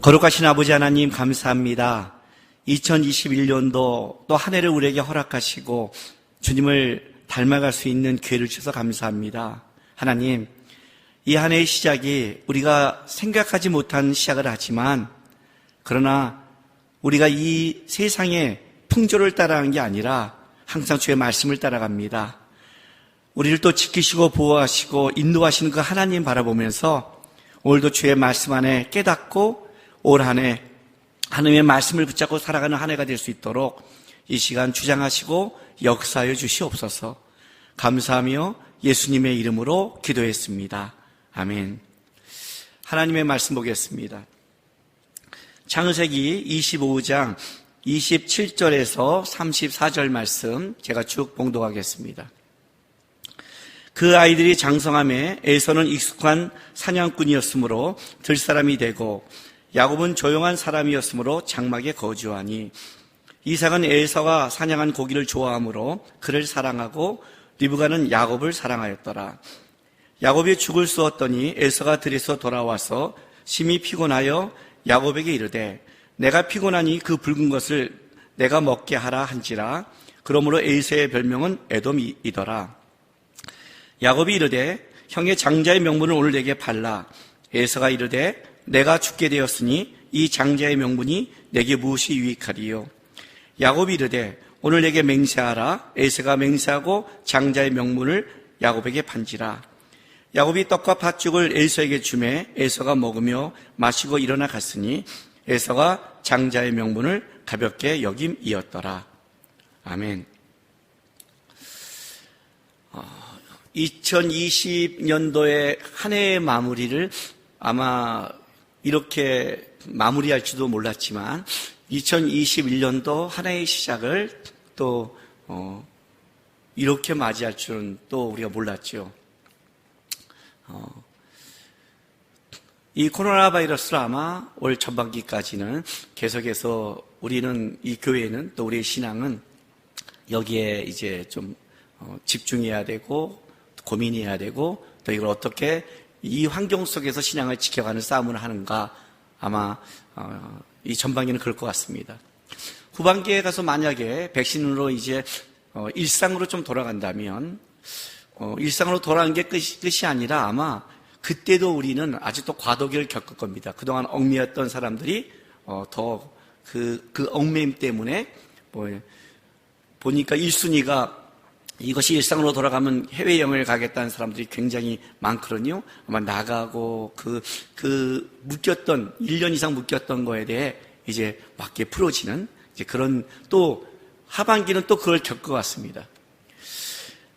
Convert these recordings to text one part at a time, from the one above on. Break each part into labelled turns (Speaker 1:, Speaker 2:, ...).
Speaker 1: 거룩하신 아버지 하나님 감사합니다. 2021년도 또 한 해를 우리에게 허락하시고 주님을 닮아갈 수 있는 기회를 주셔서 감사합니다. 하나님, 이 한 해의 시작이 우리가 생각하지 못한 시작을 하지만 그러나 우리가 이 세상의 풍조를 따라가는 게 아니라 항상 주의 말씀을 따라갑니다. 우리를 또 지키시고 보호하시고 인도하시는 그 하나님 바라보면서 오늘도 주의 말씀 안에 깨닫고 올 한 해 하나님의 말씀을 붙잡고 살아가는 한 해가 될 수 있도록 이 시간 주장하시고 역사하여 주시옵소서. 감사하며 예수님의 이름으로 기도했습니다. 아멘. 하나님의 말씀 보겠습니다. 창세기 25장 27절에서 34절 말씀 제가 쭉 봉독하겠습니다. 그 아이들이 장성함에 에서는 익숙한 사냥꾼이었으므로 들사람이 되고 야곱은 조용한 사람이었으므로 장막에 거주하니 이삭은 에서가 사냥한 고기를 좋아하므로 그를 사랑하고 리브가는 야곱을 사랑하였더라. 야곱이 죽을 쑤었더니 에서가 들에서 돌아와서 심히 피곤하여 야곱에게 이르되 내가 피곤하니 그 붉은 것을 내가 먹게 하라 한지라. 그러므로 에서의 별명은 에돔이더라. 야곱이 이르되 형의 장자의 명분을 오늘 내게 발라. 에서가 이르되 내가 죽게 되었으니 이 장자의 명분이 내게 무엇이 유익하리요. 야곱이 이르되 오늘 내게 맹세하라. 에서가 맹세하고 장자의 명분을 야곱에게 판지라. 야곱이 떡과 팥죽을 에서에게 주매 에서가 먹으며 마시고 일어나 갔으니 에서가 장자의 명분을 가볍게 여김이었더라. 아멘. 2020년도의 한 해의 마무리를 아마 이렇게 마무리할지도 몰랐지만 2021년도 한 해의 시작을 또 이렇게 맞이할 줄은 또 우리가 몰랐죠. 이 코로나 바이러스로 아마 올 전반기까지는 계속해서 우리는 이 교회는 또 우리의 신앙은 여기에 이제 좀 집중해야 되고 고민해야 되고 또 이걸 어떻게 이 환경 속에서 신앙을 지켜가는 싸움을 하는가 아마 이 전반기는 그럴 것 같습니다. 후반기에 가서 만약에 백신으로 이제 일상으로 좀 돌아간다면 일상으로 돌아가는 게 끝이 아니라 아마 그때도 우리는 아직도 과도기를 겪을 겁니다. 그동안 얽매였던 사람들이 더 그 얽매임 때문에 보니까 1순위가 이것이 일상으로 돌아가면 해외여행을 가겠다는 사람들이 굉장히 많거든요. 아마 나가고 묶였던 1년 이상 묶였던 거에 대해 이제 맞게 풀어지는 이제 그런 또 하반기는 또 그걸 겪을 것 같습니다.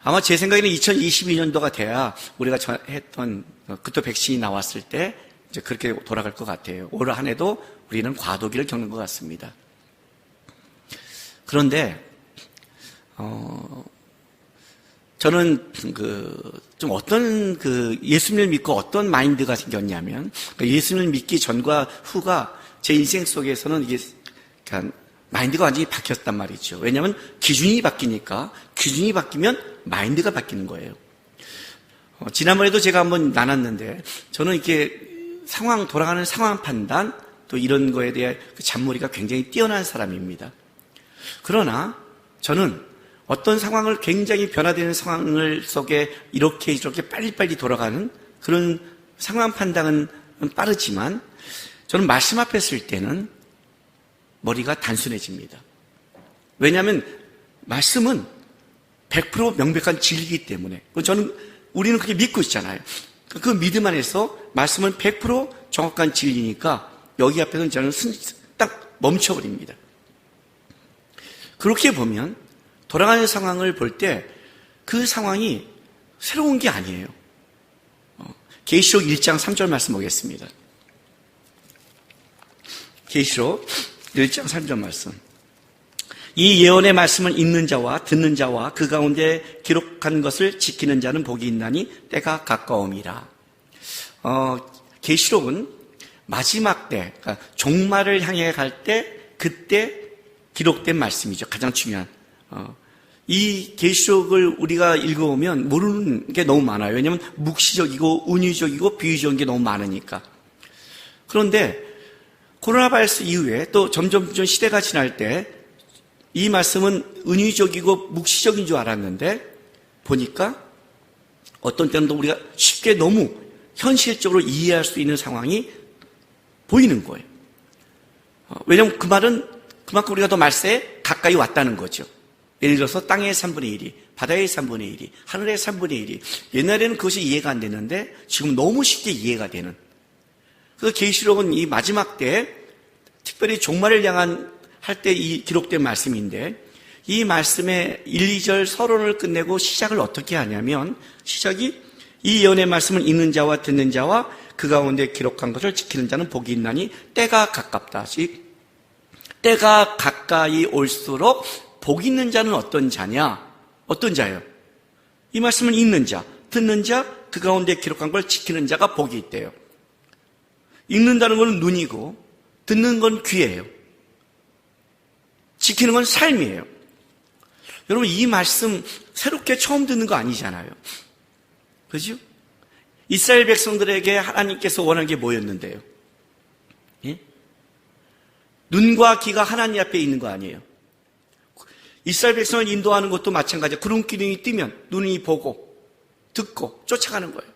Speaker 1: 아마 제 생각에는 2022년도가 돼야 우리가 했던 그때 백신이 나왔을 때 이제 그렇게 돌아갈 것 같아요. 올 한 해도 우리는 과도기를 겪는 것 같습니다. 그런데 저는 좀 어떤 예수님을 믿고 어떤 마인드가 생겼냐면 예수님을 믿기 전과 후가 제 인생 속에서는 이게 마인드가 완전히 바뀌었단 말이죠. 왜냐하면 기준이 바뀌니까 기준이 바뀌면 마인드가 바뀌는 거예요. 지난번에도 제가 한번 나눴는데 저는 이렇게 돌아가는 상황 판단 또 이런 거에 대해 잔머리가 굉장히 뛰어난 사람입니다. 그러나 저는 어떤 상황을 굉장히 변화되는 상황을 속에 이렇게 빨리빨리 돌아가는 그런 상황 판단은 빠르지만 저는 말씀 앞에 쓸 때는 머리가 단순해집니다. 왜냐하면 말씀은 100% 명백한 진리이기 때문에 우리는 그렇게 믿고 있잖아요. 그 믿음 안에서 말씀은 100% 정확한 진리니까 여기 앞에서는 저는 딱 멈춰버립니다. 그렇게 보면 돌아가는 상황을 볼 때 그 상황이 새로운 게 아니에요. 계시록 1장 3절 말씀 보겠습니다. 계시록 1장 3절 말씀. 이 예언의 말씀을 읽는 자와 듣는 자와 그 가운데 기록한 것을 지키는 자는 복이 있나니 때가 가까움이라. 계시록은 마지막 때, 그러니까 종말을 향해 갈 때 그때 기록된 말씀이죠. 가장 중요한. 이 계시록을 우리가 읽어오면 모르는 게 너무 많아요. 왜냐하면 묵시적이고 운유적이고 비유적인 게 너무 많으니까. 그런데 코로나 바이러스 이후에 또 점점 시대가 지날 때 이 말씀은 은유적이고 묵시적인 줄 알았는데 보니까 어떤 때는 우리가 쉽게 너무 현실적으로 이해할 수 있는 상황이 보이는 거예요. 왜냐하면 그 말은 그만큼 우리가 더 말세에 가까이 왔다는 거죠. 예를 들어서 땅의 3분의 1이, 바다의 3분의 1이, 하늘의 3분의 1이. 옛날에는 그것이 이해가 안 됐는데 지금 너무 쉽게 이해가 되는. 그래서 계시록은 이 마지막 때 특별히 종말을 향한 할 때 이 기록된 말씀인데 이 말씀의 1, 2절 서론을 끝내고 시작을 어떻게 하냐면 시작이 이 예언의 말씀을 읽는 자와 듣는 자와 그 가운데 기록한 것을 지키는 자는 복이 있나니 때가 가깝다. 때가 가까이 올수록 복 있는 자는 어떤 자냐? 어떤 자예요? 이 말씀을 읽는 자, 듣는 자, 그 가운데 기록한 걸 지키는 자가 복이 있대요. 읽는다는 건 눈이고 듣는 건 귀예요. 지키는 건 삶이에요. 여러분 이 말씀 새롭게 처음 듣는 거 아니잖아요. 그죠? 이스라엘 백성들에게 하나님께서 원하는 게 뭐였는데요? 예? 눈과 귀가 하나님 앞에 있는 거 아니에요. 이스라엘 백성을 인도하는 것도 마찬가지예요. 구름기둥이 뜨면 눈이 보고 듣고 쫓아가는 거예요.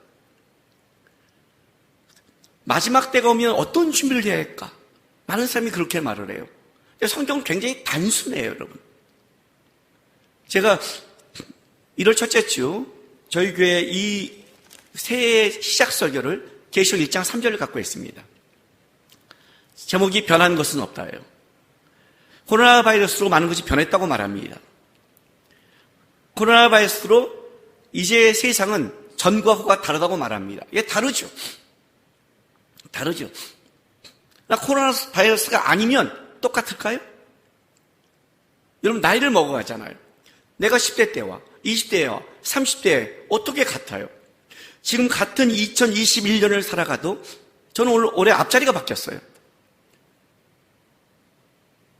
Speaker 1: 마지막 때가 오면 어떤 준비를 해야 할까? 많은 사람이 그렇게 말을 해요. 성경은 굉장히 단순해요, 여러분. 제가 1월 첫째 주 저희 교회 이 새해 시작 설교를 계시록 1장 3절을 갖고 있습니다. 제목이 변한 것은 없다예요. 코로나 바이러스로 많은 것이 변했다고 말합니다. 코로나 바이러스로 이제 세상은 전과 후가 다르다고 말합니다. 이게 다르죠. 코로나 바이러스가 아니면 똑같을까요? 여러분 나이를 먹어가잖아요. 내가 10대 때와 20대와 30대 어떻게 같아요? 지금 같은 2021년을 살아가도 저는 올해 앞자리가 바뀌었어요.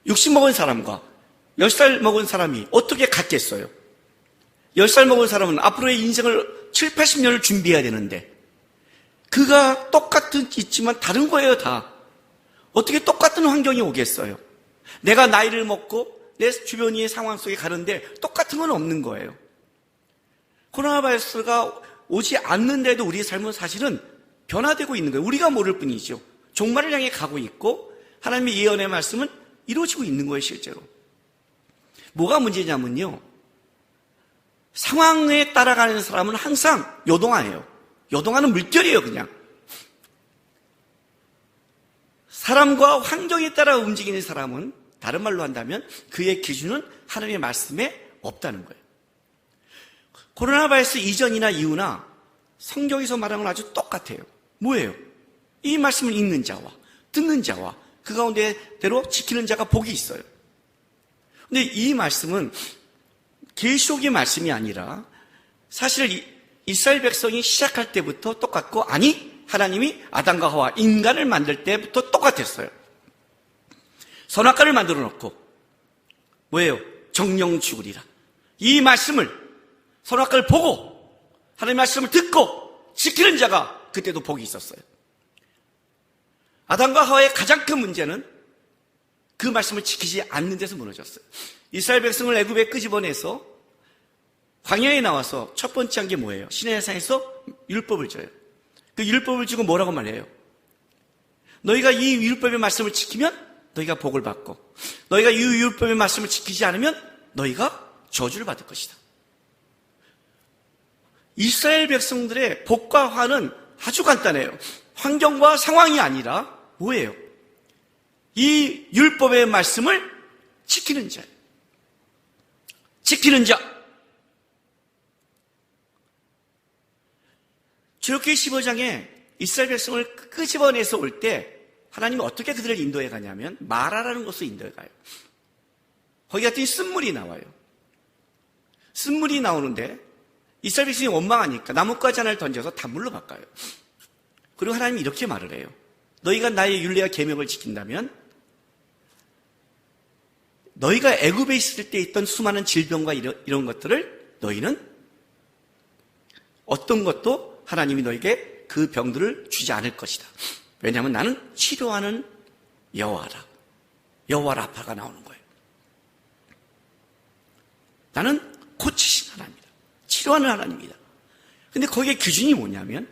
Speaker 1: 60 먹은 사람과 10살 먹은 사람이 어떻게 같겠어요? 10살 먹은 사람은 앞으로의 인생을 7, 80년을 준비해야 되는데 그가 똑같은 있지만 다른 거예요, 다. 어떻게 똑같은 환경이 오겠어요? 내가 나이를 먹고 내 주변의 상황 속에 가는데 똑같은 건 없는 거예요. 코로나 바이러스가 오지 않는데도 우리의 삶은 사실은 변화되고 있는 거예요. 우리가 모를 뿐이죠. 종말을 향해 가고 있고 하나님의 예언의 말씀은 이루어지고 있는 거예요, 실제로. 뭐가 문제냐면요. 상황에 따라가는 사람은 항상 요동해요. 요동하는 물결이에요, 그냥. 사람과 환경에 따라 움직이는 사람은 다른 말로 한다면 그의 기준은 하나님의 말씀에 없다는 거예요. 코로나 바이러스 이전이나 이후나 성경에서 말하는 건 아주 똑같아요. 뭐예요? 이 말씀을 읽는 자와 듣는 자와 그 가운데대로 지키는 자가 복이 있어요. 근데 이 말씀은 계시록의 말씀이 아니라 사실 이스라엘 백성이 시작할 때부터 똑같고 아니 하나님이 아담과 하와 인간을 만들 때부터 똑같았어요. 선악과를 만들어 놓고 뭐예요? 정령 죽으리라. 이 말씀을 선악과를 보고 하나님의 말씀을 듣고 지키는 자가 그때도 복이 있었어요. 아담과 하와의 가장 큰 문제는 그 말씀을 지키지 않는 데서 무너졌어요. 이스라엘 백성을 애굽에 끄집어내서 광야에 나와서 첫 번째 한 게 뭐예요? 시내산에서 율법을 줘요. 그 율법을 주고 뭐라고 말해요? 너희가 이 율법의 말씀을 지키면 너희가 복을 받고 너희가 이 율법의 말씀을 지키지 않으면 너희가 저주를 받을 것이다. 이스라엘 백성들의 복과 화는 아주 간단해요. 환경과 상황이 아니라 뭐예요? 이 율법의 말씀을 지키는 자예요. 지키는 자. 출애굽기 15장에 이스라엘 백성을 끄집어내서 올 때 하나님이 어떻게 그들을 인도해 가냐면 마라라는 곳을 인도해 가요. 거기 갔더니 쓴물이 나와요. 쓴물이 나오는데 이스라엘 백성이 원망하니까 나뭇가지 하나를 던져서 단물로 바꿔요. 그리고 하나님이 이렇게 말을 해요. 너희가 나의 율례와 계명을 지킨다면 너희가 애굽에 있을 때 있던 수많은 질병과 이런 것들을 너희는 어떤 것도 하나님이 너에게 그 병들을 주지 않을 것이다. 왜냐하면 나는 치료하는 여호와라. 여호와 라파가 나오는 거예요. 나는 고치신 하나님이다. 치료하는 하나님이다. 근데 거기에 기준이 뭐냐면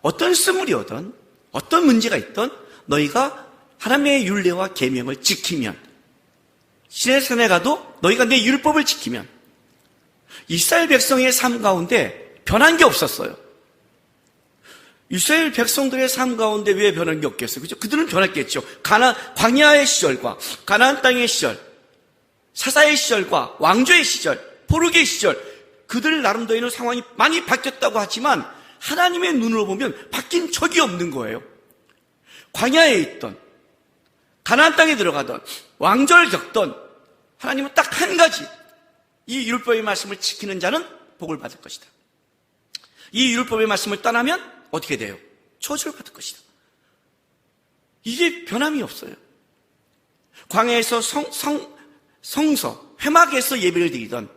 Speaker 1: 어떤 스물이 오든 어떤 문제가 있든 너희가 하나님의 율례와 계명을 지키면, 시내산에 가도 너희가 내 율법을 지키면, 이스라엘 백성의 삶 가운데 변한 게 없었어요. 이스라엘 백성들의 삶 가운데 왜 변한 게 없겠어요? 그죠? 그들은 변했겠죠. 광야의 시절과 가나안 땅의 시절, 사사의 시절과 왕조의 시절, 포르기의 시절, 그들 나름대로는 상황이 많이 바뀌었다고 하지만 하나님의 눈으로 보면 바뀐 적이 없는 거예요. 광야에 있던, 가나안 땅에 들어가던, 왕조를 겪던 하나님은 딱 한 가지, 이 율법의 말씀을 지키는 자는 복을 받을 것이다. 이 율법의 말씀을 떠나면 어떻게 돼요? 저주를 받을 것이다. 이게 변함이 없어요. 광야에서 성서, 회막에서 예배를 드리던,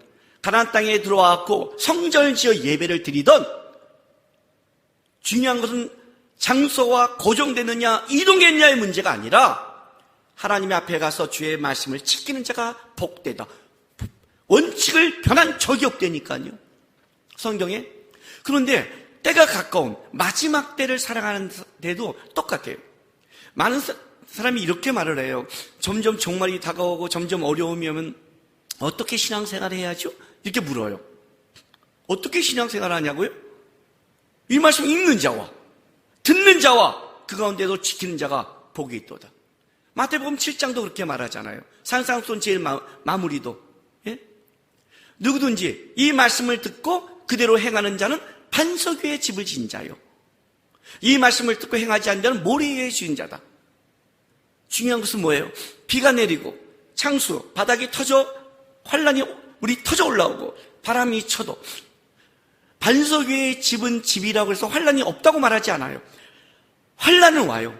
Speaker 1: 가나안 땅에 들어와서 성전을 지어 예배를 드리던, 중요한 것은 장소와 고정되느냐 이동했느냐의 문제가 아니라 하나님의 앞에 가서 주의 말씀을 지키는 자가 복되다. 원칙을 변한 적이 없다니까요, 성경에. 그런데 때가 가까운 마지막 때를 살아가는 데도 똑같아요. 많은 사람이 이렇게 말을 해요. 점점 종말이 다가오고 점점 어려움이 오면 어떻게 신앙생활을 해야죠? 이렇게 물어요. 어떻게 신앙생활을 하냐고요? 이 말씀 읽는 자와 듣는 자와 그 가운데도 지키는 자가 복이 있도다. 마태복음 7장도 그렇게 말하잖아요. 산상수훈 제일 마무리도, 예? 누구든지 이 말씀을 듣고 그대로 행하는 자는 반석 위에 집을 지은 자요, 이 말씀을 듣고 행하지 않는 자는 모래 위에 지은 자다. 중요한 것은 뭐예요? 비가 내리고 창수, 바닥이 터져 환란이 물이 터져 올라오고 바람이 쳐도 반석 위에 집은 집이라고 해서 환란이 없다고 말하지 않아요. 환란은 와요.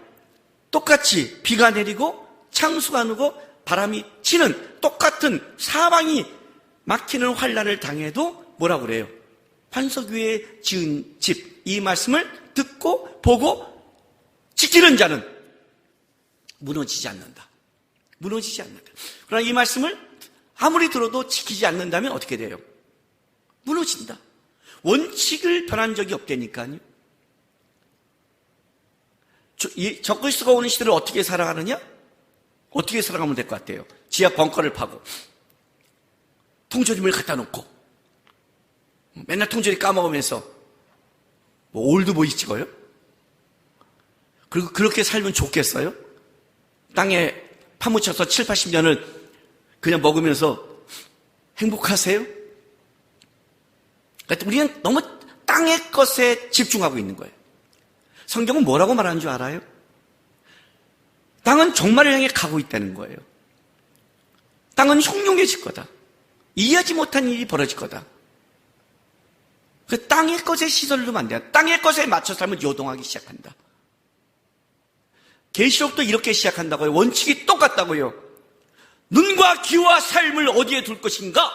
Speaker 1: 똑같이 비가 내리고 창수가 나고 바람이 치는 똑같은 사방이 막히는 환란을 당해도 뭐라고 그래요? 반석 위에 지은 집, 이 말씀을 듣고 보고 지키는 자는 무너지지 않는다. 무너지지 않는다. 그러나 이 말씀을 아무리 들어도 지키지 않는다면 어떻게 돼요? 무너진다. 원칙을 변한 적이 없다니까요. 적그리스도가 오는 시대를 어떻게 살아가느냐? 어떻게 살아가면 될 것 같아요? 지하 벙커를 파고 통조림을 갖다 놓고 맨날 통조림 까먹으면서 뭐 올드보이 찍어요? 그리고 그렇게 살면 좋겠어요? 땅에 파묻혀서 7, 80년을 그냥 먹으면서 행복하세요? 그러니까 우리는 너무 땅의 것에 집중하고 있는 거예요. 성경은 뭐라고 말하는 줄 알아요? 땅은 종말을 향해 가고 있다는 거예요. 땅은 흉흉해질 거다. 이해하지 못한 일이 벌어질 거다. 그 땅의 것에 시선을 두면 안 돼요. 땅의 것에 맞춰 살면 요동하기 시작한다. 계시록도 이렇게 시작한다고요. 원칙이 똑같다고요. 눈과 귀와 삶을 어디에 둘 것인가?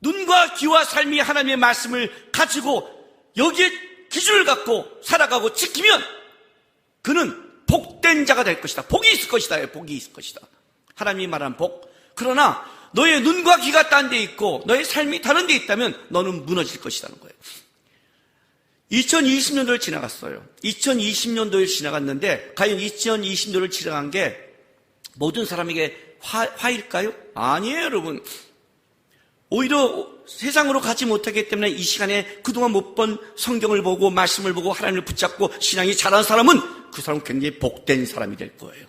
Speaker 1: 눈과 귀와 삶이 하나님의 말씀을 가지고 여기에 기준을 갖고 살아가고 지키면 그는 복된 자가 될 것이다. 복이 있을 것이다. 복이 있을 것이다. 하나님이 말한 복. 그러나 너의 눈과 귀가 딴 데 있고 너의 삶이 다른 데 있다면 너는 무너질 것이라는 거예요. 2020년도를 지나갔어요. 2020년도를 지나갔는데 과연 2020년도를 지나간 게 모든 사람에게 화일까요? 아니에요, 여러분. 오히려 세상으로 가지 못하기 때문에 이 시간에 그동안 못 본 성경을 보고 말씀을 보고 하나님을 붙잡고 신앙이 자란 사람은 그 사람은 굉장히 복된 사람이 될 거예요.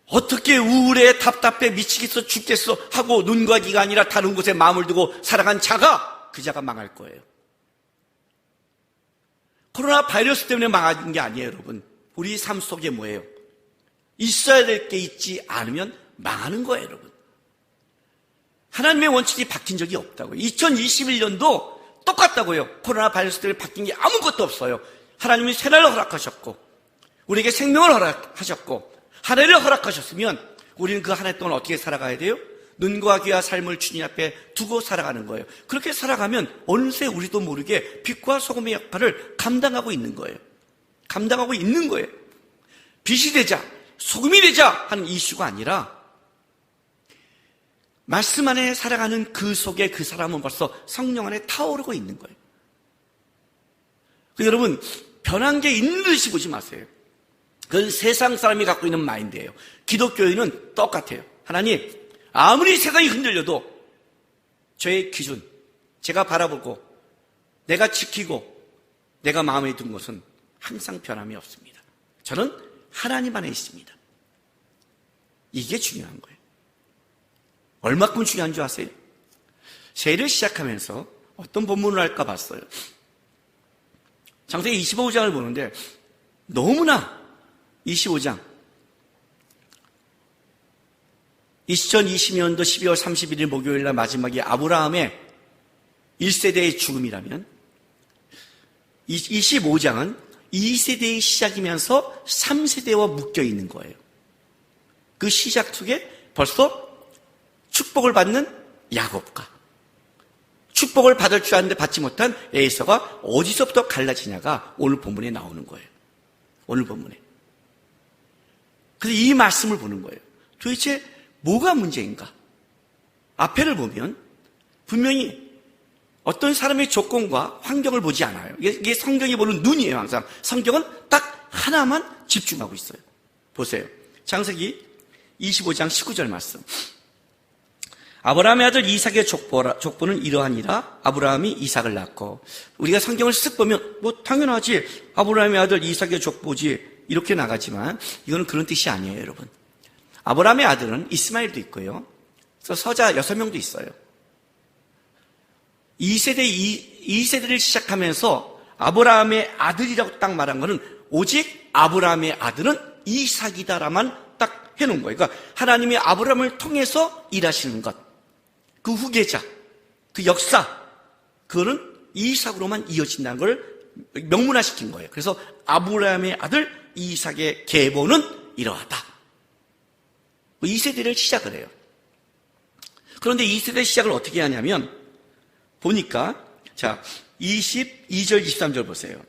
Speaker 1: 어떻게 우울해 답답해 미치겠어 죽겠어 하고 눈과 귀가 아니라 다른 곳에 마음을 두고 살아간 자가 그 자가 망할 거예요. 코로나 바이러스 때문에 망하는 게 아니에요, 여러분. 우리 삶 속에 뭐예요? 있어야 될 게 있지 않으면 망하는 거예요, 여러분. 하나님의 원칙이 바뀐 적이 없다고요. 2021년도 똑같다고요. 코로나 바이러스 때문에 바뀐 게 아무것도 없어요. 하나님이 새날을 허락하셨고 우리에게 생명을 허락하셨고 한 해를 허락하셨으면 우리는 그 한 해 동안 어떻게 살아가야 돼요? 눈과 귀와 삶을 주님 앞에 두고 살아가는 거예요. 그렇게 살아가면 어느새 우리도 모르게 빛과 소금의 역할을 감당하고 있는 거예요. 감당하고 있는 거예요. 빛이 되자, 소금이 되자 하는 이슈가 아니라 말씀 안에 살아가는 그 속에 그 사람은 벌써 성령 안에 타오르고 있는 거예요. 여러분, 변한 게 있는 듯이 보지 마세요. 그건 세상 사람이 갖고 있는 마인드예요. 기독교인은 똑같아요. 하나님, 아무리 세상이 흔들려도 저의 기준, 제가 바라보고 내가 지키고 내가 마음에 든 것은 항상 변함이 없습니다. 저는 하나님 안에 있습니다. 이게 중요한 거예요. 얼마큼 중요한 줄 아세요? 세일을 시작하면서 어떤 본문을 할까 봤어요. 창세기 25장을 보는데 너무나 25장 2020년도 12월 31일 목요일 날 마지막이 아브라함의 1세대의 죽음이라면 25장은 2세대의 시작이면서 3세대와 묶여 있는 거예요. 그 시작 속에 벌써 축복을 받는 야곱과 축복을 받을 줄 아는데 받지 못한 에서가 어디서부터 갈라지냐가 오늘 본문에 나오는 거예요. 오늘 본문에. 그래서 이 말씀을 보는 거예요. 도대체 뭐가 문제인가? 앞에를 보면 분명히 어떤 사람의 조건과 환경을 보지 않아요. 이게 성경이 보는 눈이에요. 항상 성경은 딱 하나만 집중하고 있어요. 보세요. 창세기 25장 19절 말씀. 아브라함의 아들 이삭의 족보는 이러하니라. 아브라함이 이삭을 낳고. 우리가 성경을 쓱 보면 뭐 당연하지, 아브라함의 아들 이삭의 족보지 이렇게 나가지만 이거는 그런 뜻이 아니에요. 여러분, 아브라함의 아들은 이스마엘도 있고요, 그래서 서자 6명도 있어요. 2세대를 시작하면서 아브라함의 아들이라고 딱 말한 거는 오직 아브라함의 아들은 이삭이다라만 딱 해놓은 거예요. 그러니까 하나님이 아브라함을 통해서 일하시는 것, 그 후계자, 그 역사, 그거는 이삭으로만 이어진다는 걸 명문화시킨 거예요. 그래서 아브라함의 아들 이삭의 계보는 이러하다. 2세대를 시작을 해요. 그런데 2세대 시작을 어떻게 하냐면 보니까 자 22절 23절 보세요.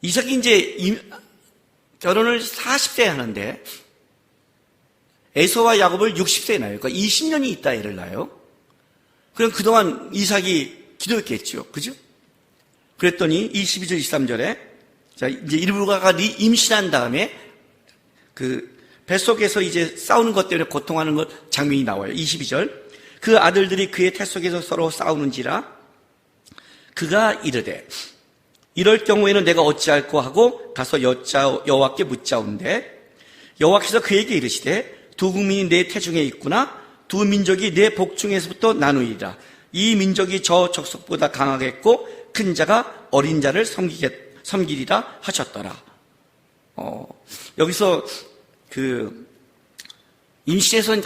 Speaker 1: 이삭이 이제 결혼을 40세에 하는데 에서와 야곱을 60세에 낳아요. 그러니까 20년이 있다 애를 낳아요. 그럼 그동안 이삭이 기도했겠죠. 그죠? 그랬더니 22절 23절에 자 이제 리브가가 임신한 다음에 그 뱃속에서 이제 싸우는 것 때문에 고통하는 것 장면이 나와요. 22절. 그 아들들이 그의 태 속에서 서로 싸우는지라 그가 이르되 이럴 경우에는 내가 어찌할꼬 하고 가서 여호와께 묻자온대 여호와께서 그에게 이르시되 두 국민이 내 태중에 있구나 두 민족이 내 복중에서부터 나누리라 이 민족이 저 족속보다 강하겠고 큰 자가 어린 자를 섬기리라 하셨더라. 여기서 그 임신해서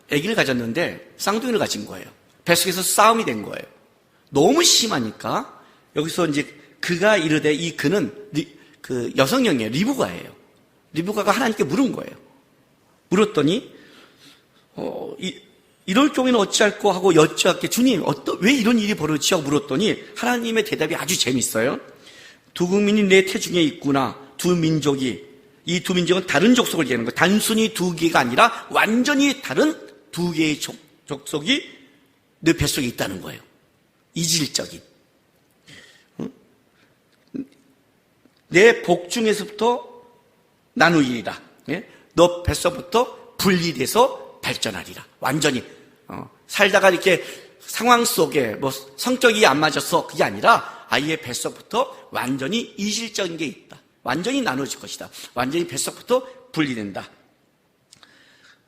Speaker 1: 아기를 가졌는데 쌍둥이를 가진 거예요. 뱃속에서 싸움이 된 거예요. 너무 심하니까 여기서 이제 그가 이르되 이 그는 그 여성형이에요. 리브가예요. 리브가가 하나님께 물은 거예요. 물었더니 이럴 경우에는 어찌할꼬 하고 여쭈었게 주님 왜 이런 일이 벌어지냐고 물었더니 하나님의 대답이 아주 재밌어요. 두 국민이 내 태중에 있구나. 두 민족이 이 두 민족은 다른 족속을 얘기하는 거예요. 단순히 두 개가 아니라 완전히 다른 두 개의 족속이 내 뱃속에 있다는 거예요. 이질적인. 내 복중에서부터 나누리라. 너 뱃속부터 분리돼서 발전하리라. 완전히 살다가 이렇게 상황 속에 뭐 성격이 안 맞았어 그게 아니라 아이의 뱃속부터 완전히 이질적인 게 있다. 완전히 나눠질 것이다. 완전히 뱃속부터 분리된다.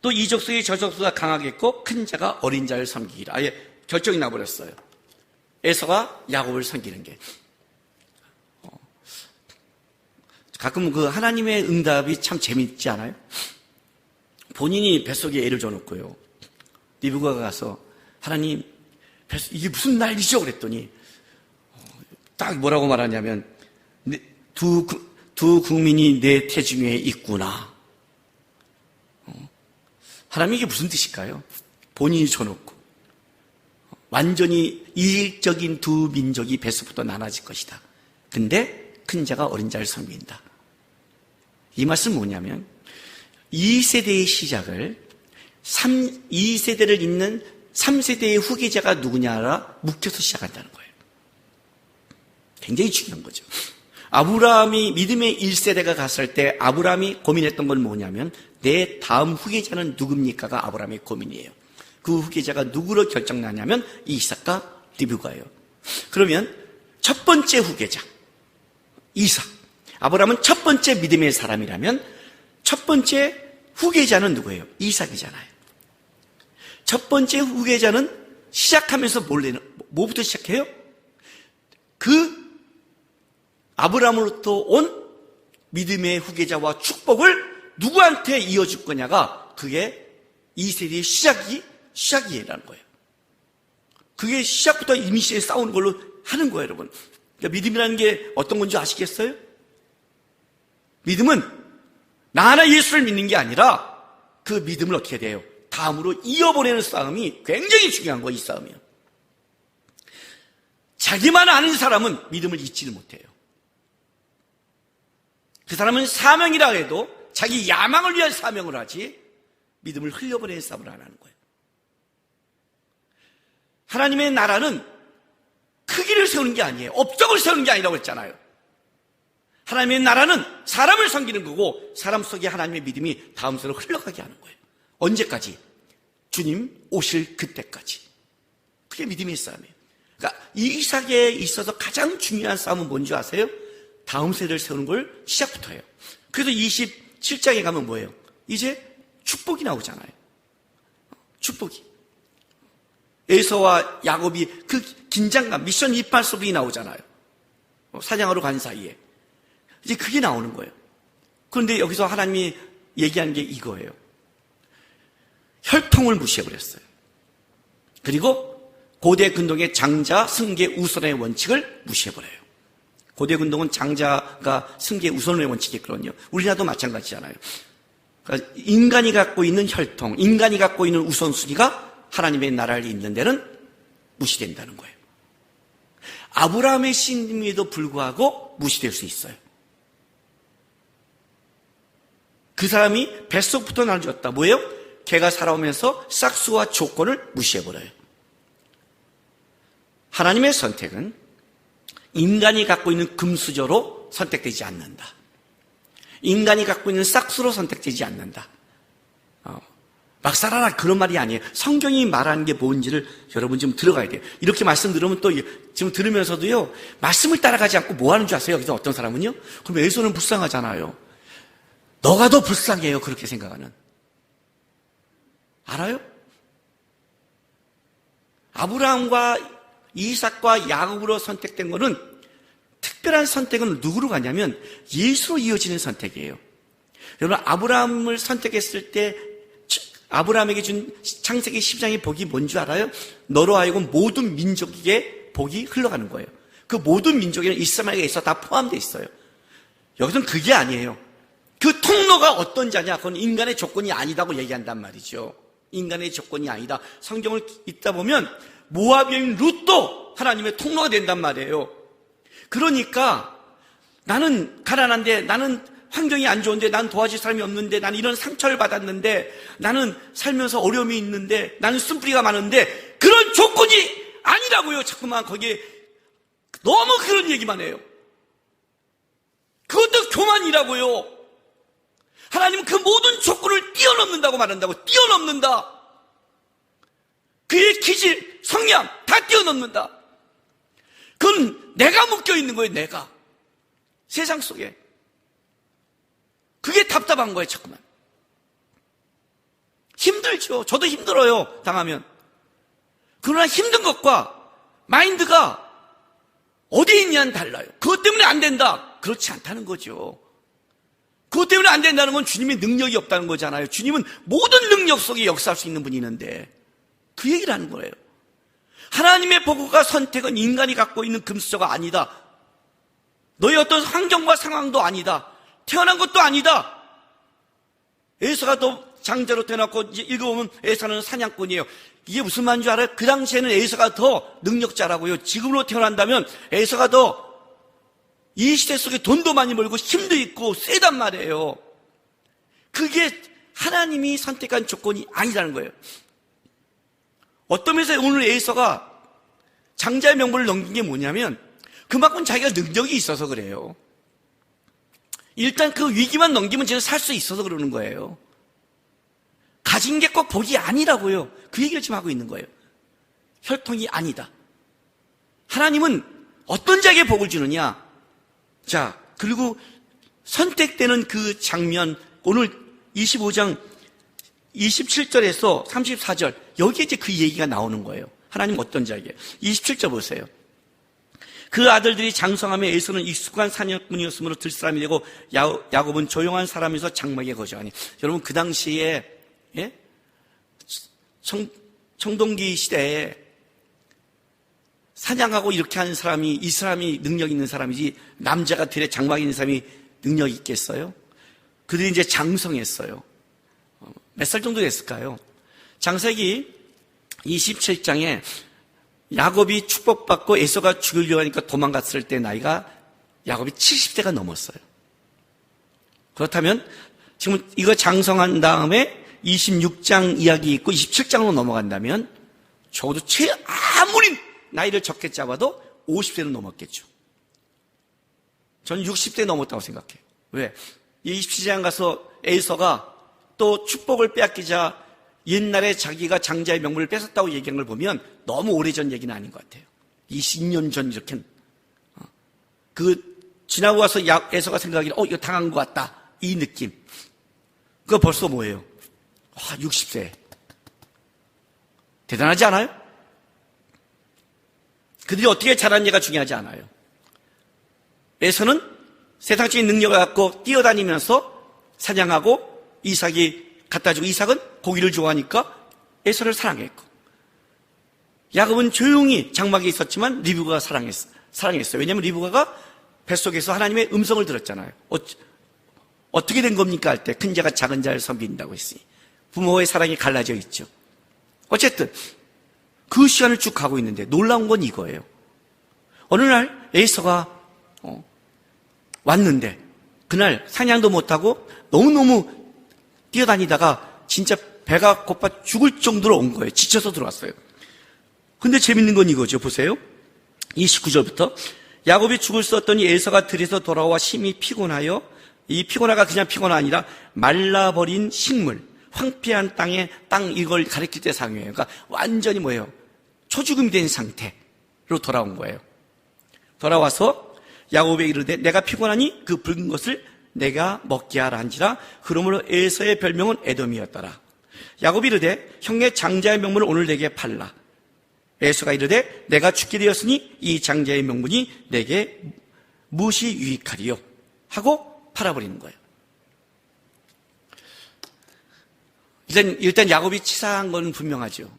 Speaker 1: 또 이 족속이 저 족속보다 강하겠고 큰 자가 어린 자를 섬기리라. 아예 결정이 나버렸어요. 에서가 야곱을 섬기는 게. 가끔 그 하나님의 응답이 참 재밌지 않아요? 본인이 뱃속에 애를 줘놓고요. 리브가가 가서 하나님 이게 무슨 난리죠? 그랬더니 딱 뭐라고 말하냐면 두 국민이 내 태중에 있구나. 하나님 이게 무슨 뜻일까요? 본인이 줘놓고 완전히 이질적인 두 민족이 뱃속부터 나눠질 것이다. 근데 큰 자가 어린 자를 섬긴다. 이 말씀은 뭐냐면 2세대의 시작을 2세대를 잇는 3세대의 후계자가 누구냐라 묶여서 시작한다는 거예요. 굉장히 중요한 거죠. 아브라함이 믿음의 1세대가 갔을 때 아브라함이 고민했던 건 뭐냐면 내 다음 후계자는 누굽니까가 아브라함의 고민이에요. 그 후계자가 누구로 결정나냐면 이삭과 리브가예요. 그러면 첫 번째 후계자 이삭, 아브라함은 첫 번째 믿음의 사람이라면 첫 번째 후계자는 누구예요? 이삭이잖아요. 첫 번째 후계자는 시작하면서 뭐부터 시작해요? 그 아브라함으로부터 온 믿음의 후계자와 축복을 누구한테 이어줄 거냐가 그게 2세대의 시작이라는 거예요. 그게 시작부터 이미시에 싸우는 걸로 하는 거예요, 여러분. 그러니까 믿음이라는 게 어떤 건지 아시겠어요? 믿음은 나 하나 예수를 믿는 게 아니라 그 믿음을 어떻게 돼요? 다음으로 이어보내는 싸움이 굉장히 중요한 거예요, 이 싸움이요. 자기만 아는 사람은 믿음을 잊지를 못해요. 그 사람은 사명이라 해도 자기 야망을 위한 사명을 하지 믿음을 흘려보내는 싸움을 안 하는 거예요. 하나님의 나라는 크기를 세우는 게 아니에요. 업적을 세우는 게 아니라고 했잖아요. 하나님의 나라는 사람을 섬기는 거고 사람 속에 하나님의 믿음이 다음 세대로 흘러가게 하는 거예요. 언제까지? 주님 오실 그때까지. 그게 믿음의 싸움이에요. 그러니까 이삭에 있어서 가장 중요한 싸움은 뭔지 아세요? 다음 세대를 세우는 걸 시작부터 해요. 그래서 27장에 가면 뭐예요? 이제 축복이 나오잖아요. 축복이. 에서와 야곱이 그 긴장감, 미션 임파서블이 나오잖아요. 사냥하러 간 사이에. 이제 그게 나오는 거예요. 그런데 여기서 하나님이 얘기하는 게 이거예요. 혈통을 무시해버렸어요. 그리고 고대 근동의 장자, 승계, 우선의 원칙을 무시해버려요. 고대 근동은 장자가 승계, 우선의 원칙이 있거든요. 우리나라도 마찬가지잖아요. 그러니까 인간이 갖고 있는 혈통, 인간이 갖고 있는 우선순위가 하나님의 나라를 잇는 데는 무시된다는 거예요. 아브라함의 신임에도 불구하고 무시될 수 있어요. 그 사람이 뱃속부터 나눠졌다. 뭐예요? 걔가 살아오면서 싹수와 조건을 무시해버려요. 하나님의 선택은 인간이 갖고 있는 금수저로 선택되지 않는다. 인간이 갖고 있는 싹수로 선택되지 않는다. 막 살아라 그런 말이 아니에요. 성경이 말하는 게 뭔지를 여러분 좀 들어가야 돼요. 이렇게 말씀 들으면 또 지금 들으면서도요 말씀을 따라가지 않고 뭐 하는 줄 아세요? 여기서 어떤 사람은요? 그럼 에서는 불쌍하잖아요. 너가 더 불쌍해요. 그렇게 생각하는. 알아요? 아브라함과 이삭과 야곱으로 선택된 거는 특별한 선택은 누구로 가냐면 예수로 이어지는 선택이에요. 여러분 아브라함을 선택했을 때 아브라함에게 준 창세기 10장의 복이 뭔지 알아요? 너로 하여금 모든 민족에게 복이 흘러가는 거예요. 그 모든 민족에는 이스라엘에서 다 포함되어 있어요. 여기서는 그게 아니에요. 그 통로가 어떤 자냐? 그건 인간의 조건이 아니다고 얘기한단 말이죠. 인간의 조건이 아니다. 성경을 읽다 보면 모압 여인 룻도 하나님의 통로가 된단 말이에요. 그러니까 나는 가난한데, 나는 환경이 안 좋은데, 난 도와줄 사람이 없는데, 나는 이런 상처를 받았는데, 나는 살면서 어려움이 있는데, 나는 쓴뿌리가 많은데 그런 조건이 아니라고요. 자꾸만 거기에 너무 그런 얘기만 해요. 그것도 교만이라고요. 하나님은 그 모든 조건을 뛰어넘는다고 말한다고. 뛰어넘는다. 그의 기질, 성향 다 뛰어넘는다. 그건 내가 묶여있는 거예요. 내가 세상 속에. 그게 답답한 거예요. 자꾸만 힘들죠. 저도 힘들어요. 당하면. 그러나 힘든 것과 마인드가 어디에 있냐는 달라요. 그것 때문에 안 된다. 그렇지 않다는 거죠. 그것 때문에 안 된다는 건 주님의 능력이 없다는 거잖아요. 주님은 모든 능력 속에 역사할 수 있는 분이는데 그 얘기를 하는 거예요. 하나님의 보고가 선택은 인간이 갖고 있는 금수저가 아니다. 너의 어떤 환경과 상황도 아니다. 태어난 것도 아니다. 에서가 더 장자로 태어났고 이제 읽어보면 에서는 사냥꾼이에요. 이게 무슨 말인 줄 알아요? 그 당시에는 에서가 더 능력자라고요. 지금으로 태어난다면 에서가 더 이 시대 속에 돈도 많이 벌고 힘도 있고 세단 말이에요. 그게 하나님이 선택한 조건이 아니라는 거예요. 어떤 면에서 오늘 에서가 장자의 명분을 넘긴 게 뭐냐면 그만큼 자기가 능력이 있어서 그래요. 일단 그 위기만 넘기면 쟤는 살 수 있어서 그러는 거예요. 가진 게 꼭 복이 아니라고요. 그 얘기를 지금 하고 있는 거예요. 혈통이 아니다. 하나님은 어떤 자에게 복을 주느냐? 자, 그리고 선택되는 그 장면, 오늘 25장 27절에서 34절, 여기에 이제 그 얘기가 나오는 거예요. 하나님 어떤 자에게. 27절 보세요. 그 아들들이 장성하며 에서는 익숙한 사냥꾼이었으므로 들사람이 되고 야곱은 조용한 사람에서 장막에 거주하니. 여러분 그 당시에 청동기 시대에 사냥하고 이렇게 하는 사람이 이 사람이 능력 있는 사람이지 남자가 들에 장막에 있는 사람이 능력이 있겠어요? 그들이 이제 장성했어요. 몇 살 정도 됐을까요? 창세기 27장에 야곱이 축복받고 에서가 죽으려고 하니까 도망갔을 때 나이가 야곱이 70세가 넘었어요. 그렇다면 지금 이거 장성한 다음에 26장 이야기 있고 27장으로 넘어간다면 적어도 아무리 나이를 적게 잡아도 50세는 넘었겠죠. 저는 60세 넘었다고 생각해요. 왜? 27장 가서 에서가 또 축복을 빼앗기자 옛날에 자기가 장자의 명분을 뺏었다고 얘기한 걸 보면 너무 오래전 얘기는 아닌 것 같아요. 20년 전 이렇게 지나고 와서 에서가 생각하기를 이거 당한 것 같다 이 느낌. 그거 벌써 뭐예요? 60세. 대단하지 않아요? 그들이 어떻게 자랐냐가 중요하지 않아요. 에서는 세상적인 능력을 갖고 뛰어다니면서 사냥하고 이삭이 갖다 주고 이삭은 고기를 좋아하니까 에서를 사랑했고 야곱은 조용히 장막에 있었지만 리브가가 사랑했어요. 왜냐하면 리브가가 뱃속에서 하나님의 음성을 들었잖아요. 어떻게 된 겁니까? 할 때 큰 자가 작은 자를 섬긴다고 했으니 부모의 사랑이 갈라져 있죠. 어쨌든 그 시간을 쭉 가고 있는데 놀라운 건 이거예요. 어느 날 에서가 왔는데 그날 사냥도 못하고 너무너무 뛰어다니다가 진짜 배가 고파 죽을 정도로 온 거예요. 지쳐서 들어왔어요. 근데 재밌는 건 이거죠. 보세요. 29절부터 야곱이 죽을 수 없더니 에서가 들에서 돌아와 심히 피곤하여 이 피곤하가 그냥 피곤 아니라 말라버린 식물 황폐한 땅 이걸 가리킬 때 상황이에요. 그러니까 완전히 뭐예요? 초죽음이 된 상태로 돌아온 거예요. 돌아와서 야곱에 이르되 내가 피곤하니 그 붉은 것을 내가 먹게 하라 한지라. 그러므로 에서의 별명은 에돔이었더라. 야곱이 이르되 형의 장자의 명분을 오늘 내게 팔라. 에서가 이르되 내가 죽게 되었으니 이 장자의 명분이 내게 무엇이 유익하리요 하고 팔아버리는 거예요. 일단 야곱이 치사한 건 분명하죠.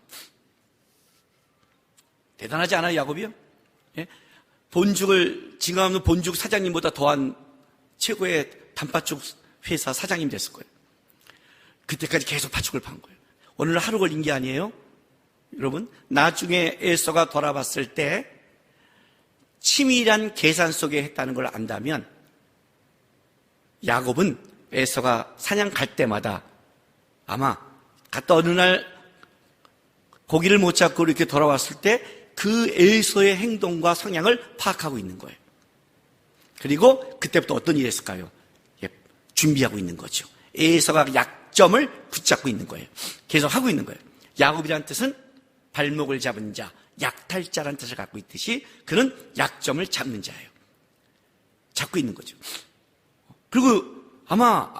Speaker 1: 대단하지 않아요, 야곱이요? 예? 본죽을 지금 없는 본죽 사장님보다 더한 최고의 단팥죽 회사 사장님 됐을 거예요. 그때까지 계속 팥죽을 판 거예요. 오늘 하루 걸린 게 아니에요. 여러분, 나중에 에서가 돌아봤을 때 치밀한 계산 속에 했다는 걸 안다면 야곱은 에서가 사냥 갈 때마다 아마 갔다 어느 날 고기를 못 잡고 이렇게 돌아왔을 때 그 에서의 행동과 성향을 파악하고 있는 거예요. 그리고 그때부터 어떤 일이 했을까요? 준비하고 있는 거죠. 에서가 약점을 붙잡고 있는 거예요. 계속 하고 있는 거예요. 야곱이라는 뜻은 발목을 잡은 자, 약탈자라는 뜻을 갖고 있듯이 그는 약점을 잡는 자예요. 잡고 있는 거죠. 그리고 아마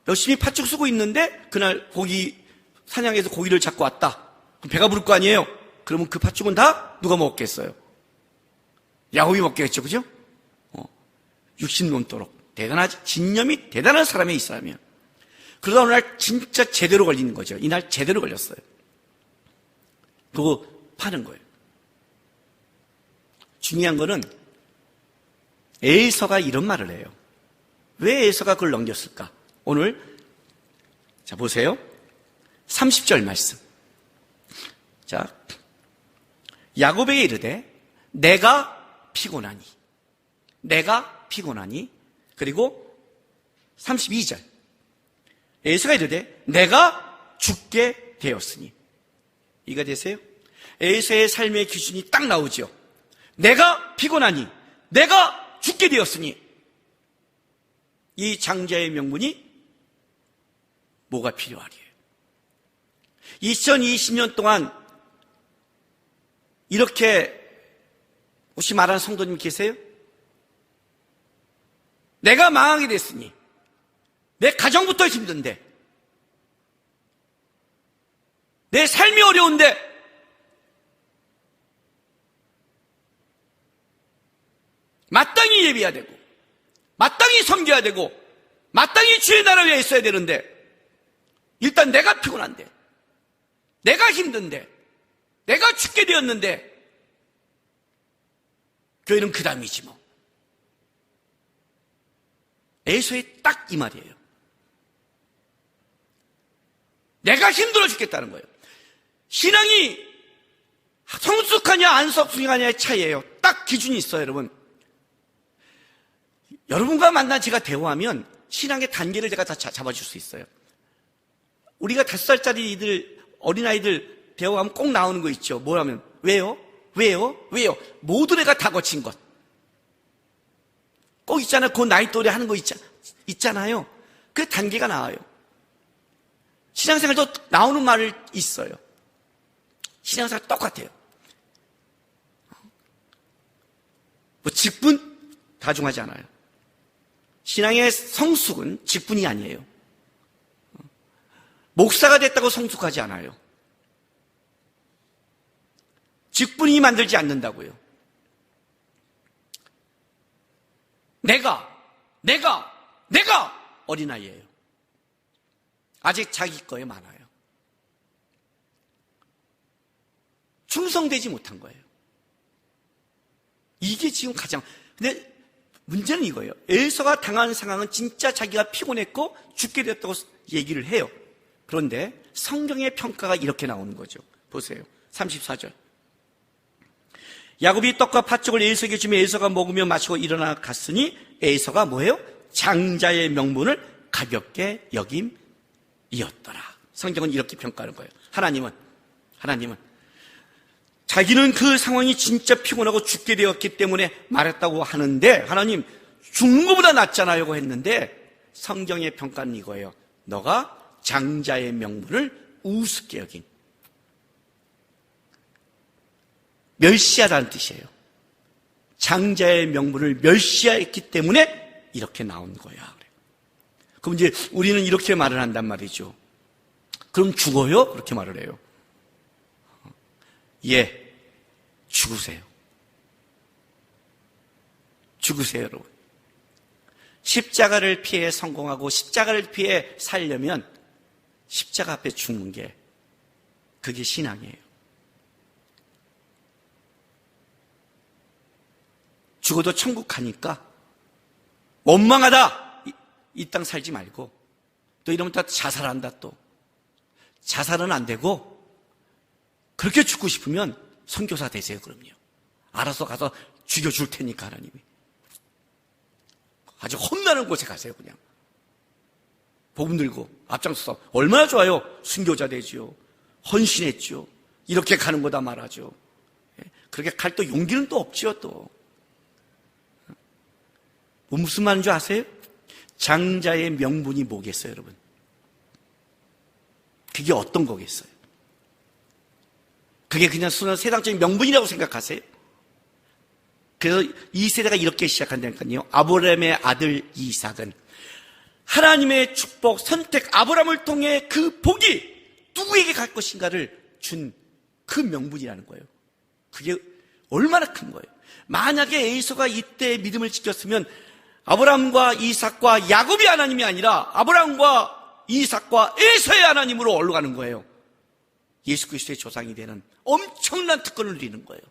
Speaker 1: 열심히 팥죽 쓰고 있는데 그날 사냥해서 고기를 잡고 왔다. 그럼 배가 부를 거 아니에요? 그러면 그 팥죽은 다 누가 먹겠어요? 야곱이 먹겠죠, 그죠? 60 넘도록 대단하지, 진념이 대단한 사람이 이 사람이야. 그러다 어느 날 진짜 제대로 걸리는 거죠. 이날 제대로 걸렸어요. 그거 파는 거예요. 중요한 거는 에서가 이런 말을 해요. 왜 에서가 그걸 넘겼을까? 오늘 자 보세요. 30절 말씀. 자, 야곱에게 이르되 내가 피곤하니 내가 피곤하니? 그리고 32절 에서가 이르되 내가 죽게 되었으니. 이해가 되세요? 에서의 삶의 기준이 딱 나오죠. 내가 피곤하니, 내가 죽게 되었으니. 이 장자의 명분이 뭐가 필요하리요? 2020년 동안 이렇게 혹시 말하는 성도님 계세요? 내가 망하게 됐으니, 내 가정부터 힘든데, 내 삶이 어려운데, 마땅히 예비해야 되고, 마땅히 섬겨야 되고, 마땅히 주의 나라 위에 있어야 되는데, 일단 내가 피곤한데, 내가 힘든데, 내가 죽게 되었는데, 교회는 그 다음이지 뭐. 에서의 딱 이 말이에요. 내가 힘들어 죽겠다는 거예요. 신앙이 성숙하냐 안 성숙하냐의 차이예요. 딱 기준이 있어요, 여러분. 여러분과 만나 제가 대화하면 신앙의 단계를 제가 다 잡아줄 수 있어요. 우리가 5살짜리 어린아이들 대화하면 꼭 나오는 거 있죠. 뭐라면 왜요? 모든 애가 다 거친 것. 꼭 있잖아요. 그 나이 또래 하는 거 있잖아요. 그 단계가 나와요. 신앙생활도 나오는 말을 있어요. 신앙생활 똑같아요. 뭐 직분 다중하지 않아요. 신앙의 성숙은 직분이 아니에요. 목사가 됐다고 성숙하지 않아요. 직분이 만들지 않는다고요. 내가 어린아이예요. 아직 자기 거에 많아요. 충성되지 못한 거예요. 이게 지금 가장, 근데 문제는 이거예요. 에서가 당한 상황은 진짜 자기가 피곤했고 죽게 됐다고 얘기를 해요. 그런데 성경의 평가가 이렇게 나오는 거죠. 보세요. 34절. 야곱이 떡과 팥죽을 에서에게 주며 에서가 먹으며 마시고 일어나 갔으니 에서가 뭐예요? 장자의 명분을 가볍게 여김이었더라. 성경은 이렇게 평가하는 거예요. 하나님은 자기는 그 상황이 진짜 피곤하고 죽게 되었기 때문에 말했다고 하는데, 하나님 죽는 것보다 낫잖아요 했는데, 성경의 평가는 이거예요. 너가 장자의 명분을 우습게 여긴, 멸시하다는 뜻이에요. 장자의 명분을 멸시했기 때문에 이렇게 나온 거야. 그럼 이제 우리는 이렇게 말을 한단 말이죠. 그럼 죽어요? 그렇게 말을 해요. 예, 죽으세요. 죽으세요, 여러분. 십자가를 피해 성공하고 십자가를 피해 살려면 십자가 앞에 죽는 게, 그게 신앙이에요. 죽어도 천국 가니까 원망하다, 이 땅 살지 말고, 또 이러면 또 자살한다, 또 자살은 안 되고, 그렇게 죽고 싶으면 선교사 되세요. 그럼요. 알아서 가서 죽여줄 테니까 하나님이. 아주 혼나는 곳에 가세요. 그냥 복음 들고 앞장서서. 얼마나 좋아요. 순교자 되지요. 헌신했죠. 이렇게 가는 거다 말하죠. 그렇게 갈 또 용기는 또 없지요. 또 무슨 말인 줄 아세요? 장자의 명분이 뭐겠어요, 여러분? 그게 어떤 거겠어요? 그게 그냥 순한 세상적인 명분이라고 생각하세요? 그래서 이 세대가 이렇게 시작한다니까요. 아브라함의 아들 이삭은 하나님의 축복, 선택, 아브라함을 통해 그 복이 누구에게 갈 것인가를 준 그 명분이라는 거예요. 그게 얼마나 큰 거예요. 만약에 에서가 이때 믿음을 지켰으면 아브라함과 이삭과 야곱이 하나님이 아니라 아브라함과 이삭과 에서의 하나님으로 올라가는 거예요. 예수 그리스도의 조상이 되는 엄청난 특권을 누리는 거예요.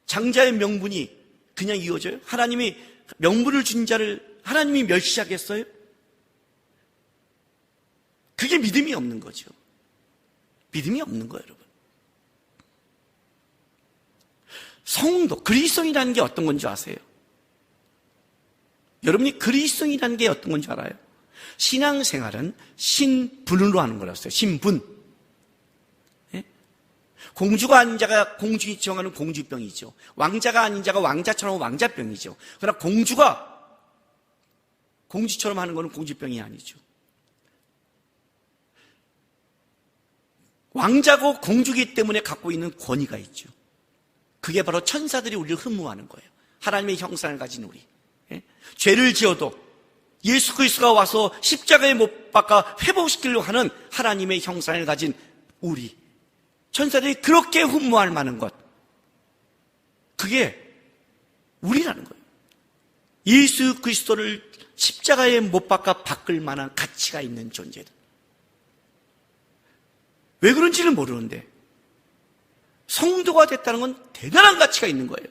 Speaker 1: 장자의 명분이 그냥 이어져요? 하나님이 명분을 준 자를 하나님이 멸시하겠어요? 그게 믿음이 없는 거죠. 믿음이 없는 거예요, 여러분. 성도, 그리스도인이라는 게 어떤 건지 아세요? 여러분이 그리스도인이라는 게 어떤 건 줄 알아요? 신앙생활은 신분으로 하는 거라서요. 신분. 예? 공주가 아닌 자가 공주이 정하는 공주병이죠. 왕자가 아닌 자가 왕자처럼 왕자병이죠. 그러나 공주가 공주처럼 하는 것은 공주병이 아니죠. 왕자고 공주이기 때문에 갖고 있는 권위가 있죠. 그게 바로 천사들이 우리를 흠모하는 거예요. 하나님의 형상을 가진 우리. 예? 죄를 지어도 예수 그리스도가 와서 십자가에 못 박아 회복시키려고 하는 하나님의 형상을 가진 우리. 천사들이 그렇게 흠모할 만한 것. 그게 우리라는 거예요. 예수 그리스도를 십자가에 못 박아 바꿀 만한 가치가 있는 존재들. 왜 그런지는 모르는데 성도가 됐다는 건 대단한 가치가 있는 거예요.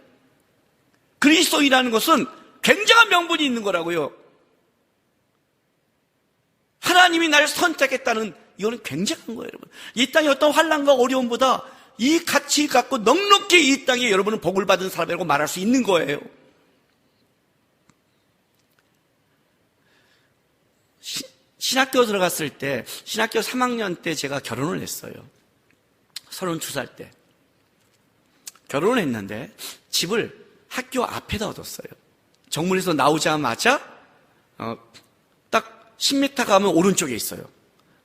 Speaker 1: 그리스도인이라는 것은 굉장한 명분이 있는 거라고요. 하나님이 나를 선택했다는 이거는 굉장한 거예요, 여러분. 이 땅의 어떤 환난과 어려움보다 이 가치 갖고 넉넉히 이 땅에 여러분은 복을 받은 사람이라고 말할 수 있는 거예요. 신학교 들어갔을 때, 신학교 3학년 때 제가 결혼을 했어요. 32살 때. 결혼을 했는데 집을 학교 앞에다 얻었어요. 정문에서 나오자마자 딱 10m 가면 오른쪽에 있어요.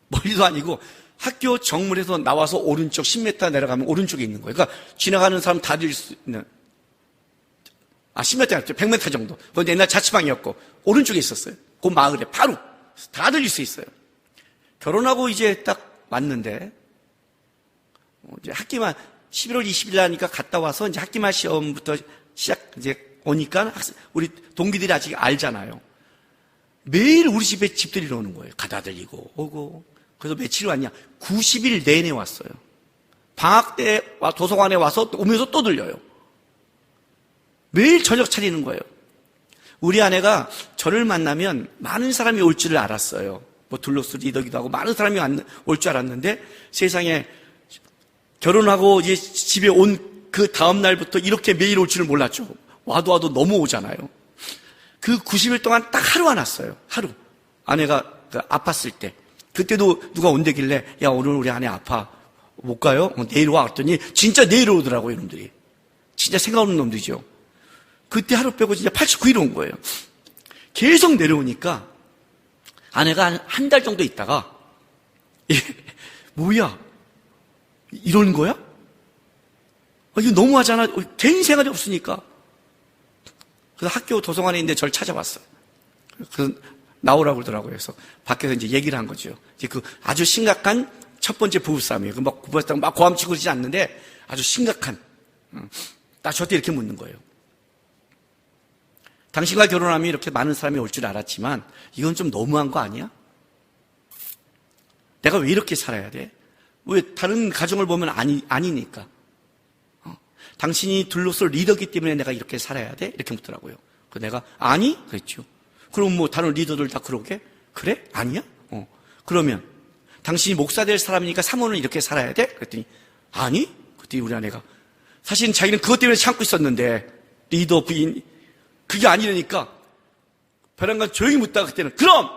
Speaker 1: 멀리도 아니고 학교 정문에서 나와서 오른쪽 10m 내려가면 오른쪽에 있는 거예요. 그러니까 지나가는 사람 다 들 수 있는 10m 아니죠. 100m 정도. 그런데 옛날 자취방이었고 오른쪽에 있었어요. 그 마을에 바로 다 들릴 수 있어요. 결혼하고 이제 딱 왔는데 이제 학기만 11월 20일 나니까 갔다 와서 이제 학기말 시험부터 시작 이제 오니까 우리 동기들이 아직 알잖아요. 매일 우리 집에 집들이러 오는 거예요. 가다 들리고 오고. 그래서 며칠 왔냐? 90일 내내 왔어요. 방학 때 도서관에 와서 오면서 또 들려요. 매일 저녁 차리는 거예요. 우리 아내가 저를 만나면 많은 사람이 올 줄을 알았어요. 뭐 둘로스 리더기도 하고 많은 사람이 올 줄 알았는데 세상에 결혼하고 이제 집에 온 그 다음 날부터 이렇게 매일 올 줄을 몰랐죠. 와도 너무 오잖아요. 그 90일 동안 딱 하루 안 왔어요. 하루. 아내가 아팠을 때. 그때도 누가 온대길래 야 오늘 우리 아내 아파. 못 가요? 내일 와. 그랬더니 진짜 내일 오더라고요. 이놈들이. 진짜 생각 없는 놈들이죠. 그때 하루 빼고 진짜 89일 온 거예요. 계속 내려오니까 아내가 한 달 정도 있다가 뭐야? 이러는 거야? 이거 너무하잖아. 개인 생활이 없으니까. 그래서 학교 도서관에 있는데 저를 찾아왔어요. 그래서 나오라고 그러더라고요. 그래서 밖에서 이제 얘기를 한 거죠. 이제 그 아주 심각한 첫 번째 부부싸움이에요. 부부싸움 막 고함치고 그러지 않는데 아주 심각한. 딱 저한테 이렇게 묻는 거예요. 당신과 결혼하면 이렇게 많은 사람이 올 줄 알았지만 이건 좀 너무한 거 아니야? 내가 왜 이렇게 살아야 돼? 왜 다른 가정을 보면 아니니까. 당신이 둘로서 리더기 때문에 내가 이렇게 살아야 돼? 이렇게 묻더라고요. 그래서 내가 아니? 그랬죠. 그럼 뭐 다른 리더들 다 그러게? 그래? 아니야? 그러면 당신이 목사 될 사람이니까 사모는 이렇게 살아야 돼? 그랬더니 아니? 그랬더니 우리 아내가 사실은 자기는 그것 때문에 참고 있었는데 리더 부인 그게 아니라니까 벼랑간 조용히 묻다가 그때는 그럼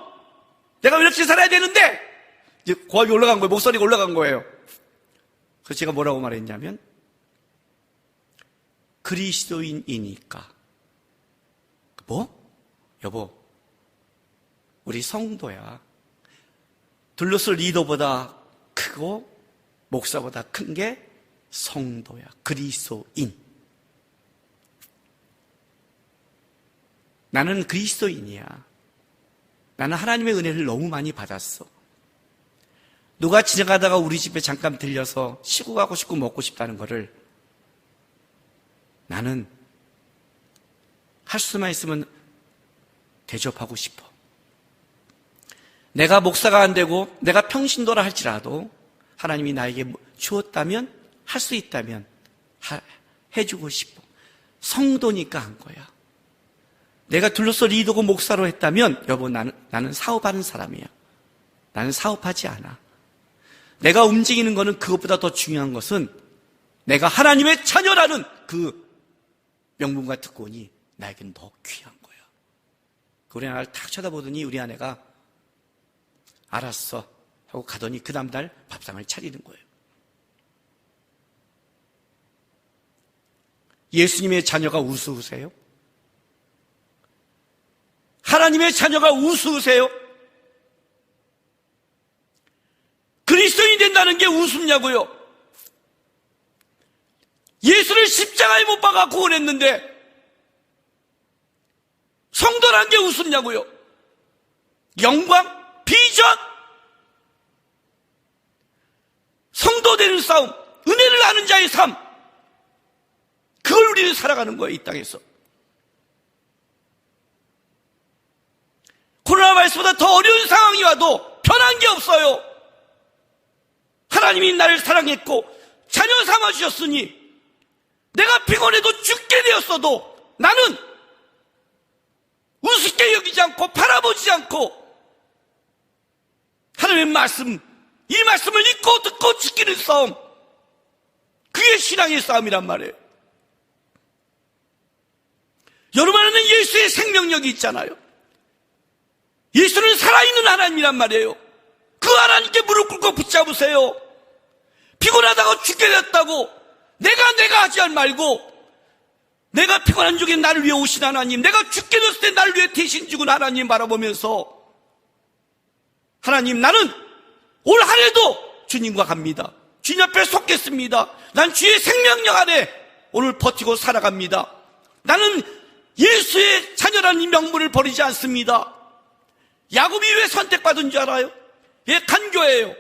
Speaker 1: 내가 왜 이렇게 살아야 되는데? 이제 고함이 올라간 거예요. 목소리가 올라간 거예요. 그래서 제가 뭐라고 말했냐면 그리스도인이니까. 뭐? 여보, 우리 성도야. 둘러스 리더보다 크고 목사보다 큰 게 성도야. 그리스도인. 나는 그리스도인이야. 나는 하나님의 은혜를 너무 많이 받았어. 누가 지나가다가 우리 집에 잠깐 들려서 쉬고 가고 싶고 먹고 싶다는 거를 나는 할 수만 있으면 대접하고 싶어. 내가 목사가 안 되고 내가 평신도라 할지라도 하나님이 나에게 주었다면 할 수 있다면 해주고 싶어. 성도니까 한 거야. 내가 둘러서 리더고 목사로 했다면 여보 나는 사업하는 사람이야. 나는 사업하지 않아. 내가 움직이는 거는 그것보다 더 중요한 것은 내가 하나님의 자녀라는 그 명분과 특권이 나에게는 더 귀한 거야. 우리 아내를 탁 쳐다보더니 우리 아내가 알았어 하고 가더니 그 다음날 밥상을 차리는 거예요. 예수님의 자녀가 우스우세요? 하나님의 자녀가 우스우세요? 그리스도인이 된다는 게 우습냐고요? 예수를 십자가에 못 박아 구원했는데 성도란 게 우습냐고요? 영광, 비전, 성도 되는 싸움, 은혜를 아는 자의 삶, 그걸 우리는 살아가는 거예요. 이 땅에서. 코로나 바이러스보다 더 어려운 상황이 와도 변한 게 없어요. 하나님이 나를 사랑했고 자녀 삼아주셨으니 내가 피곤해도 죽게 되었어도 나는 우습게 여기지 않고 바라보지 않고 하나님의 말씀, 이 말씀을 읽고 듣고 지키는 싸움, 그게 신앙의 싸움이란 말이에요. 여러분 안에는 예수의 생명력이 있잖아요. 예수는 살아있는 하나님이란 말이에요. 그 하나님께 무릎 꿇고 붙잡으세요. 피곤하다고 죽게 됐다고 내가 하지 말고, 내가 피곤한 중에 나를 위해 오신 하나님, 내가 죽게 됐을 때 나를 위해 대신 죽은 하나님 바라보면서, 하나님, 나는 올 한 해도 주님과 갑니다. 주님 앞에 섰겠습니다. 난 주의 생명력 안에 오늘 버티고 살아갑니다. 나는 예수의 자녀라는 명분을 버리지 않습니다. 야곱이 왜 선택받은 줄 알아요? 예, 간교예요.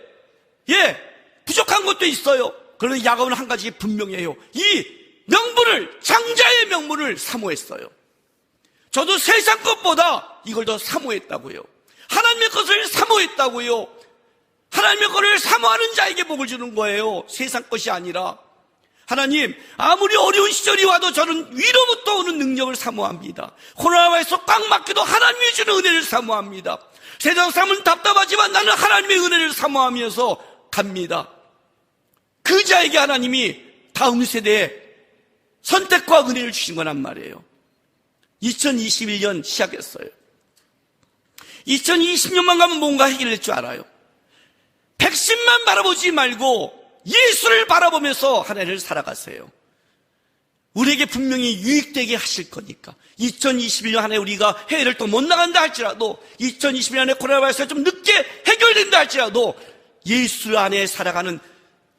Speaker 1: 예, 부족한 것도 있어요. 그런데 야곱은 한 가지 분명해요. 이 명분을, 장자의 명분을 사모했어요. 저도 세상 것보다 이걸 더 사모했다고요. 하나님의 것을 사모했다고요. 하나님의 것을 사모하는 자에게 복을 주는 거예요. 세상 것이 아니라. 하나님, 아무리 어려운 시절이 와도 저는 위로부터 오는 능력을 사모합니다. 코로나바이러스 꽉 막혀도 하나님이 주는 은혜를 사모합니다. 세상 사람은 답답하지만 나는 하나님의 은혜를 사모하면서 갑니다. 그 자에게 하나님이 다음 세대에 선택과 은혜를 주신 거란 말이에요. 2021년 시작했어요. 2020년만 가면 뭔가 해결될 줄 알아요. 백신만 바라보지 말고 예수를 바라보면서 한 해를 살아가세요. 우리에게 분명히 유익되게 하실 거니까. 2021년 한 해 우리가 해외를 또 못 나간다 할지라도, 2021년에 코로나 바이러스가 좀 늦게 해결된다 할지라도 예수 안에 살아가는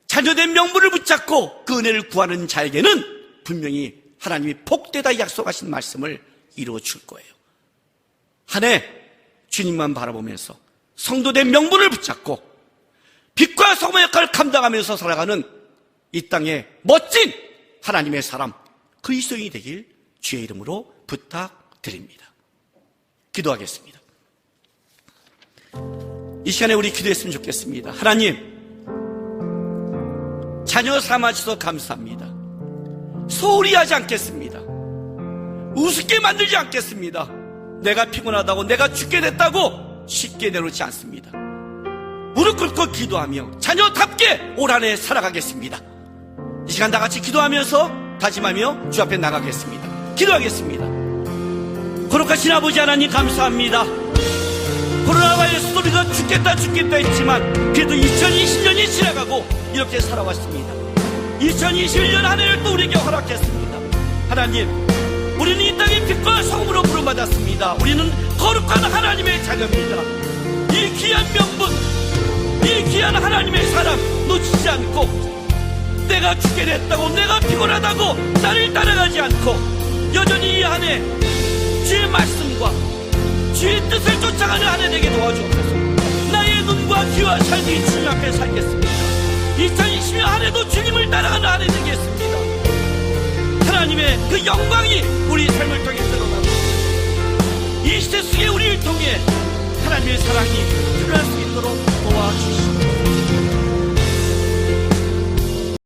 Speaker 1: 자녀된 명분을 붙잡고 그 은혜를 구하는 자에게는 분명히 하나님이 복되다 약속하신 말씀을 이루어 줄 거예요. 한 해 주님만 바라보면서 성도된 명분을 붙잡고 빛과 소금의 역할을 감당하면서 살아가는 이 땅의 멋진 하나님의 사람, 그리스도인이 되길 주의 이름으로 부탁드립니다. 기도하겠습니다. 이 시간에 우리 기도했으면 좋겠습니다. 하나님, 자녀 삼아주셔서 감사합니다. 소홀히 하지 않겠습니다. 우습게 만들지 않겠습니다. 내가 피곤하다고, 내가 죽게 됐다고 쉽게 내놓지 않습니다. 무릎 꿇고 기도하며 자녀답게 올 한 해 살아가겠습니다. 이 시간 다 같이 기도하면서 다짐하며 주 앞에 나가겠습니다. 기도하겠습니다. 거룩하신 아버지 하나님, 감사합니다. 코로나 바이러스 우리가 죽겠다 했지만 그래도 2020년이 지나가고 이렇게 살아왔습니다. 2021년 한 해를 또 우리에게 허락했습니다. 하나님, 우리는 이 땅의 빛과 소금으로 부름받았습니다. 우리는 거룩한 하나님의 자녀입니다. 이 귀한 명분, 이 귀한 하나님의 사랑 놓치지 않고, 내가 죽게 됐다고, 내가 피곤하다고 나를 따라가지 않고 여전히 이 한 해 주의 말씀과 주의 뜻을 쫓아가는 한 해 되게 도와주옵소서. 나의 눈과 귀와 삶이 주님 앞에 살겠습니다. 2020년 한 해도 주님을 따라가는 한 해 되겠습니다. 하나님의 그 영광이 우리 삶을 통해 드러나고 이 시대 속에 우리를 통해 하나님의 사랑이 드러날 수 있도록 도와주시옵소서.